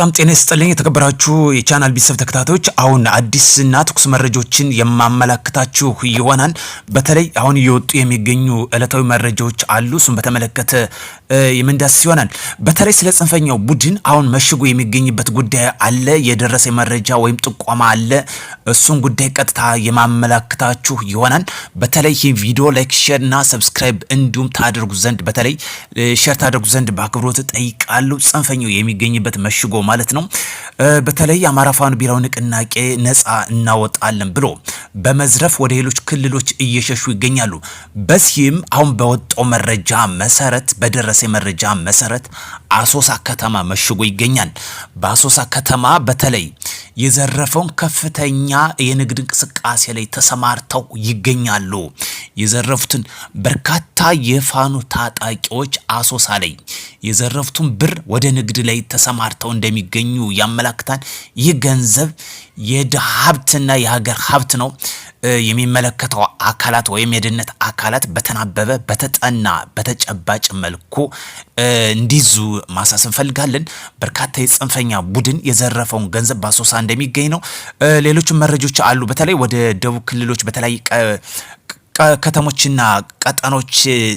ሰላም ጤና ይስጥልኝ የተከበራችሁ የቻናል ቤተሰብ ተከታታዮች፣ አሁን አዲስና ትኩስ መረጃዎችን የማመላክታችሁ ይሆናል። በተለይ አሁን እየወጡ የሚገኙ ዕለታዊ መረጃዎች አሉ። እሱን በተመለከተ የምንዳስስ ይሆናል። በተለይ ስለ ጽንፈኛው ቡድን አሁን መሽጎ የሚገኝበት ጉዳይ አለ። የደረሰ መረጃ ወይም ጥቆማ አለ። እሱን ጉዳይ ቀጥታ የማመላክታችሁ ይሆናል። በተለይ ይህ ቪዲዮ ላይክ፣ ሼር እና ሰብስክራይብ እንዲሁም ታደርጉ ዘንድ በተለይ ሼር ታደርጉ ዘንድ በአክብሮት ጠይቃለሁ። ጽንፈኛው የሚገኝበት መሽጎ ማለት ነው። በተለይ አማራ ፋኖ ብሔራዊ ንቅናቄ ነፃ እናወጣለን ብሎ በመዝረፍ ወደ ሌሎች ክልሎች እየሸሹ ይገኛሉ። በዚህም አሁን በወጣው መረጃ መሰረት በደረሰ መረጃ መሰረት አሶሳ ከተማ መሽጎ ይገኛል። በአሶሳ ከተማ በተለይ የዘረፈውን ከፍተኛ የንግድ እንቅስቃሴ ላይ ተሰማርተው ይገኛሉ። የዘረፉትን በርካታ የፋኖ ታጣቂዎች አሶሳ ላይ የዘረፉትን ብር ወደ ንግድ ላይ ተሰማርተው እንደሚገኙ ያመላክታል። ይህ ገንዘብ የድሃ ሀብትና የሀገር ሀብት ነው። የሚመለከተው አካላት ወይም የደህንነት አካላት በተናበበ በተጠና በተጨባጭ መልኩ እንዲዙ ማሳሰብ ፈልጋለን። በርካታ የጽንፈኛ ቡድን የዘረፈውን ገንዘብ በአሶሳ እንደሚገኝ ነው። ሌሎችም መረጃዎች አሉ። በተለይ ወደ ደቡብ ክልሎች በተለይ ከተሞችና ቀጠኖች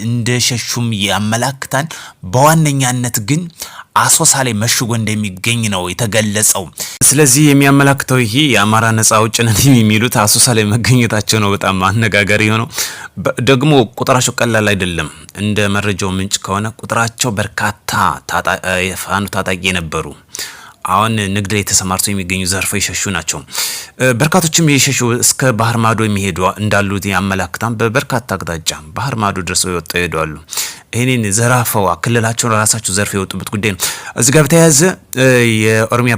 እንደሸሹም ያመላክታል። በዋነኛነት ግን አሶሳ ላይ መሽጎ እንደሚገኝ ነው የተገለጸው። ስለዚህ የሚያመላክተው ይሄ የአማራ ነፃ አውጪ ነን የሚሉት አሶሳ ላይ መገኘታቸው ነው። በጣም አነጋጋሪ የሆነው ደግሞ ቁጥራቸው ቀላል አይደለም። እንደ መረጃው ምንጭ ከሆነ ቁጥራቸው በርካታ የፋኖ ታጣቂ የነበሩ አሁን ንግድ ላይ ተሰማርተው የሚገኙ ዘርፈው የሸሹ ናቸው። በርካቶችም የሸሹ እስከ ባህር ማዶ የሚሄዱ እንዳሉት ያመላክታል። በበርካታ አቅጣጫ ባህር ማዶ ድረስ ወጥተው ይሄዳሉ። ይሄንን ዘራፈው ክልላቸውን ራሳቸው ዘርፈው የወጡበት ጉዳይ ነው። እዚህ ጋር በተያያዘ የኦሮሚያ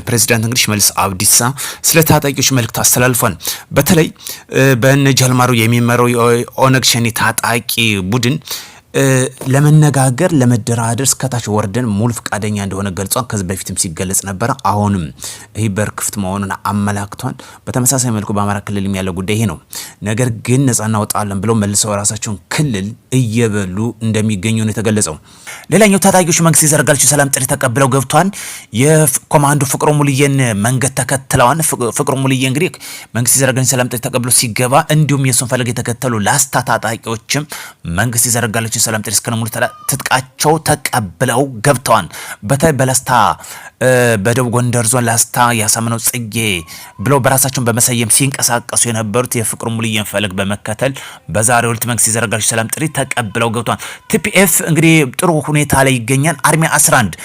ፕሬዚዳንት እንግዲህ ሽመልስ አብዲሳ ስለ ታጣቂዎች መልእክት አስተላልፏል። በተለይ በእነ ጃልማሮ የሚመራው የኦነግ ሸኔ ታጣቂ ቡድን ለመነጋገር ለመደራደር እስከታች ወርደን ሙሉ ፈቃደኛ እንደሆነ ገልጿል። ከዚህ በፊትም ሲገለጽ ነበር። አሁንም ይህ በር ክፍት መሆኑን አመላክቷል። በተመሳሳይ መልኩ በአማራ ክልል ያለው ጉዳይ ይሄ ነው። ነገር ግን ነፃ እናወጣለን ብለው መልሰው ራሳቸውን ክልል እየበሉ እንደሚገኙ ነው የተገለጸው። ሌላኛው ታጣቂዎች መንግስት የዘረጋላቸው ሰላም ጥሪ ተቀብለው ገብቷል። የኮማንዶ ፍቅሩ ሙልየን መንገድ ተከትለዋል። ፍቅሩ ሙልየ እንግዲህ መንግስት የዘረጋላቸው ሰላም ጥሪ ተቀብለው ሲገባ እንዲሁም የሱን ፈለግ የተከተሉ ላስታ ታጣቂዎችም መንግስት የዘረጋላቸው ሰላም ጥሪ እስከ ሙሉ ትጥቃቸው ተቀብለው ገብተዋል። በተለይ በላስታ በደቡብ ጎንደር ዞን ላስታ ያሳምነው ጽጌ ብለው በራሳቸውን በመሰየም ሲንቀሳቀሱ የነበሩት የፍቅሩ ሙልየን ፈለግ በመከተል በዛሬው ዕለት መንግስት የዘረጋላቸው ሰላም ጥሪ ተቀብለው ገብተዋል። ቲፒኤፍ እንግዲህ ጥሩ ሁኔታ ላይ ይገኛል። አርሚ 11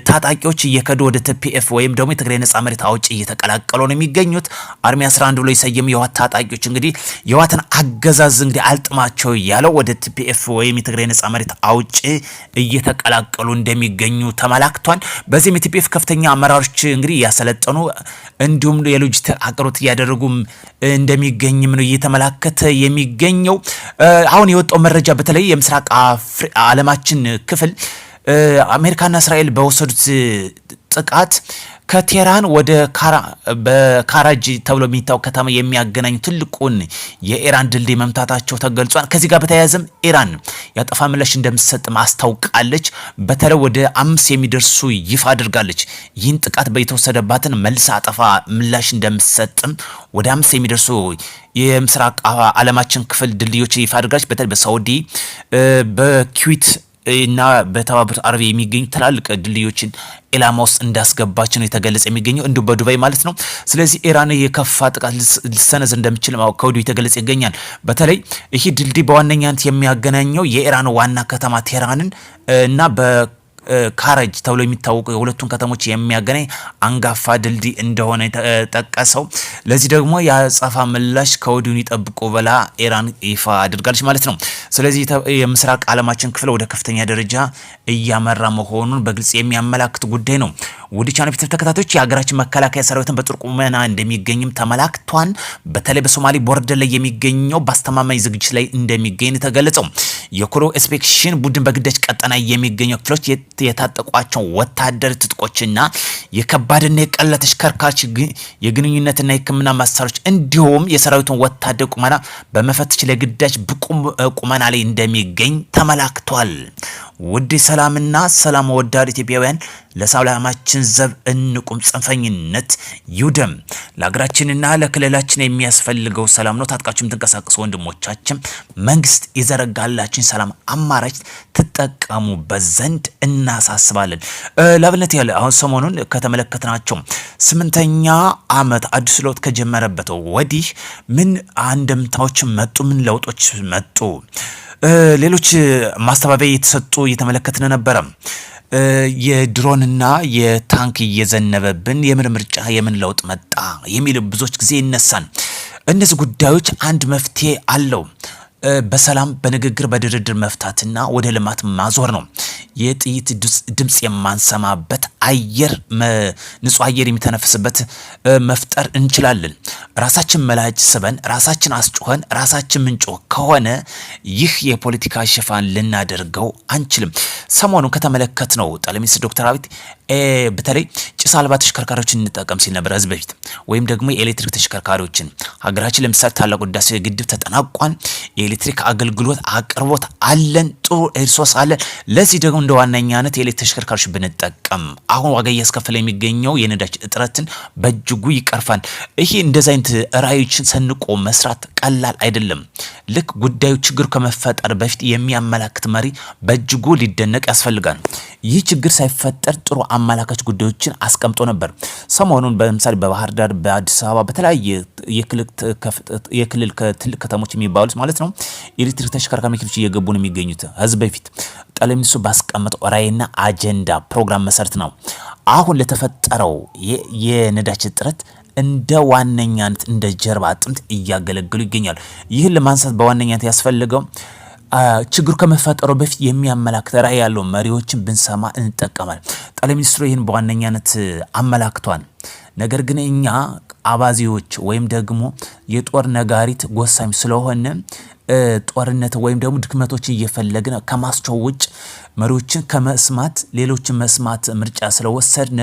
ታጣቂዎች እየከዱ ወደ ቲፒኤፍ ወይም ደግሞ የትግራይ ነጻ መሬት አውጪ እየተቀላቀሉ ነው የሚገኙት። አርሚ 11 ብሎ የሰየሙ የዋት ታጣቂዎች እንግዲህ የዋትን አገዛዝ እንግዲህ አልጥማቸው ያለው ወደ ቲፒኤፍ ወይም የትግራይ ነጻ መሬት አውጪ እየተቀላቀሉ እንደሚገኙ ተመላክቷል። በዚህም የቲፒኤፍ ከፍተኛ አመራሮች እንግዲህ ያሰለጠኑ እንዲሁም የሎጂስቲክ አቅርቦት እያደረጉም እንደሚገኝም ነው እየተመላከተ የሚገኘው። አሁን የወጣው መረጃ በተለይ የምስራቅ ዓለማችን ክፍል አሜሪካና እስራኤል በወሰዱት ጥቃት ከቴህራን ወደ በካራጅ ተብሎ የሚታወቅ ከተማ የሚያገናኝ ትልቁን የኢራን ድልድይ መምታታቸው ተገልጿል። ከዚህ ጋር በተያያዘም ኢራን ያጠፋ ምላሽ እንደምትሰጥ ማስታውቃለች። በተለይ ወደ 5 የሚደርሱ ይፋ አድርጋለች። ይህን ጥቃት በተወሰደባትን መልስ አጠፋ ምላሽ እንደምትሰጥም ወደ 5 የሚደርሱ የምስራቅ ዓለማችን ክፍል ድልድዮች ይፋ አድርጋለች። በተለይ በሳውዲ በኩዌት እና በተባበሩት አረብ የሚገኙ ትላልቅ ድልድዮችን ኢላማ ውስጥ እንዳስገባች ነው የተገለጸ የሚገኘው እንዲሁ በዱባይ ማለት ነው። ስለዚህ ኢራን የከፋ ጥቃት ልትሰነዝር እንደምትችል ከወዲሁ የተገለጸ ይገኛል። በተለይ ይህ ድልድይ በዋነኛነት የሚያገናኘው የኢራን ዋና ከተማ ቴህራንን እና ካራጅ ተብሎ የሚታወቁ የሁለቱን ከተሞች የሚያገናኝ አንጋፋ ድልድይ እንደሆነ የተጠቀሰው። ለዚህ ደግሞ የአጸፋ ምላሽ ከወዲሁን ይጠብቁ ብላ ኢራን ይፋ አድርጋለች ማለት ነው። ስለዚህ የምስራቅ ዓለማችን ክፍል ወደ ከፍተኛ ደረጃ እያመራ መሆኑን በግልጽ የሚያመላክት ጉዳይ ነው። ውድ ቻናል ተከታታዮች የሀገራችን መከላከያ ሰራዊትን በጥሩ ቁመና እንደሚገኝም ተመላክቷል። በተለይ በሶማሌ ቦርደር ላይ የሚገኘው በአስተማማኝ ዝግጅት ላይ እንደሚገኝ ተገለጸው። የኮሮ ኢንስፔክሽን ቡድን በግዳጅ ቀጠና የሚገኘው ክፍሎች የታጠቋቸው ወታደር ትጥቆችና የከባድና የቀላል ተሽከርካሪዎች የግንኙነትና የሕክምና መሳሪያዎች እንዲሁም የሰራዊቱን ወታደር ቁመና በመፈተሽ ለግዳጅ ብቁ ቁመና ላይ እንደሚገኝ ተመላክቷል። ውድ ሰላምና ሰላም ወዳድ ኢትዮጵያውያን ለሰላማችን ዘብ እንቁም፣ ጽንፈኝነት ይውደም። ለሀገራችንና ለክልላችን የሚያስፈልገው ሰላም ነው። ታጥቃችሁ የምትንቀሳቀሱ ወንድሞቻችን መንግስት የዘረጋላችን ሰላም አማራጭ ትጠቀሙበት ዘንድ እናሳስባለን። ለአብነት ያለ አሁን ሰሞኑን ከተመለከትናቸው 8ኛ ዓመት አዲስ ለውጥ ከጀመረበት ወዲህ ምን አንድምታዎች መጡ? ምን ለውጦች መጡ? ሌሎች ማስተባበያ የተሰጡ እየተመለከትን ነበረ። የድሮንና የታንክ እየዘነበብን የምን ምርጫ የምን ለውጥ መጣ የሚል ብዙዎች ጊዜ ይነሳል። እነዚህ ጉዳዮች አንድ መፍትሄ አለው። በሰላም በንግግር በድርድር መፍታትና ወደ ልማት ማዞር ነው። የጥይት ድምጽ የማንሰማበት አየር ንጹህ አየር የሚተነፍስበት መፍጠር እንችላለን። ራሳችን መላጭ ስበን ራሳችን አስጮኸን ራሳችን ምንጮህ ከሆነ ይህ የፖለቲካ ሽፋን ልናደርገው አንችልም። ሰሞኑን ከተመለከትነው ጠቅላይ ሚኒስትር ዶክተር አብይ በተለይ ጭስ አልባ ተሽከርካሪዎችን እንጠቀም ሲል ነበር ህዝብ በፊት፣ ወይም ደግሞ የኤሌክትሪክ ተሽከርካሪዎችን። ሀገራችን ለምሳሌ ታላቁ ህዳሴ ግድብ ተጠናቋል። የኤሌክትሪክ አገልግሎት አቅርቦት አለን፣ ጥሩ ሪሶርስ አለን። ለዚህ ደግሞ እንደ ዋነኛነት የኤሌክትሪክ ተሽከርካሪዎች ብንጠቀም አሁን ዋጋ እያስከፈለ የሚገኘው የነዳጅ እጥረትን በእጅጉ ይቀርፋል። ይሄ እንደዚህ አይነት ራዕዮችን ሰንቆ መስራት ቀላል አይደለም። ልክ ጉዳዩ ችግር ከመፈጠር በፊት የሚያመላክት መሪ በእጅጉ ሊደነቅ ያስፈልጋል። ይህ ችግር ሳይፈጠር ጥሩ አመላካች ጉዳዮችን አስቀምጦ ነበር። ሰሞኑን በምሳሌ በባህር ዳር፣ በአዲስ አበባ በተለያየ የክልል ትልቅ ከተሞች የሚባሉት ማለት ነው ኤሌክትሪክ ተሽከርካሪ መኪኖች እየገቡ ነው የሚገኙት። ህዝብ በፊት ጠቅላይ ሚኒስትሩ ባስቀመጠው ራዕይና አጀንዳ ፕሮግራም መሰረት ነው አሁን ለተፈጠረው የነዳጅ እጥረት እንደ ዋነኛነት እንደ ጀርባ አጥንት እያገለገሉ ይገኛሉ። ይህን ለማንሳት በዋነኛነት ያስፈልገው ችግሩ ከመፈጠሩ በፊት የሚያመላክት ራዕይ ያለው መሪዎችን ብንሰማ እንጠቀማለን። ጠቅላይ ሚኒስትሩ ይህን በዋነኛነት አመላክቷል። ነገር ግን እኛ አባዚዎች ወይም ደግሞ የጦር ነጋሪት ጎሳሚ ስለሆነ ጦርነት ወይም ደግሞ ድክመቶችን እየፈለግን ከማስቸው ውጭ መሪዎችን ከመስማት ሌሎችን መስማት ምርጫ ስለወሰድን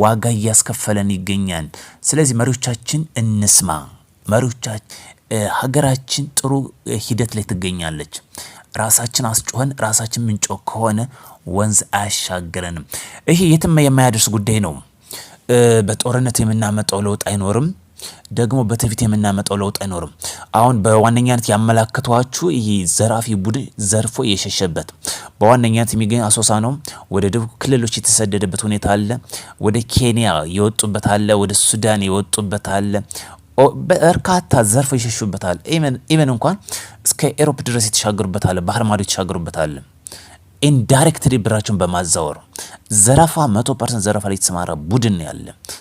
ዋጋ እያስከፈለን ይገኛል። ስለዚህ መሪዎቻችን እንስማ። መሪዎቻችን ሀገራችን ጥሩ ሂደት ላይ ትገኛለች። ራሳችን አስጮኸን ራሳችን ምንጮህ ከሆነ ወንዝ አያሻግረንም። ይሄ የትም የማያደርስ ጉዳይ ነው። በጦርነት የምናመጣው ለውጥ አይኖርም። ደግሞ በትዕቢት የምናመጣው ለውጥ አይኖርም። አሁን በዋነኛነት ያመላከቷችሁ ይሄ ዘራፊ ቡድን ዘርፎ የሸሸበት በዋነኛነት የሚገኝ አሶሳ ነው። ወደ ደቡብ ክልሎች የተሰደደበት ሁኔታ አለ። ወደ ኬንያ የወጡበት አለ። ወደ ሱዳን የወጡበት አለ። በርካታ ዘርፎ የሸሹበት አለ። ኢቨን እንኳን እስከ ኤሮፕ ድረስ የተሻገሩበት አለ። ባህር ማዶ የተሻገሩበት አለ። ኢንዳይሬክትሊ ብራቸውን በማዛወር ዘረፋ 100% ዘረፋ ላይ የተሰማራ ቡድን ያለ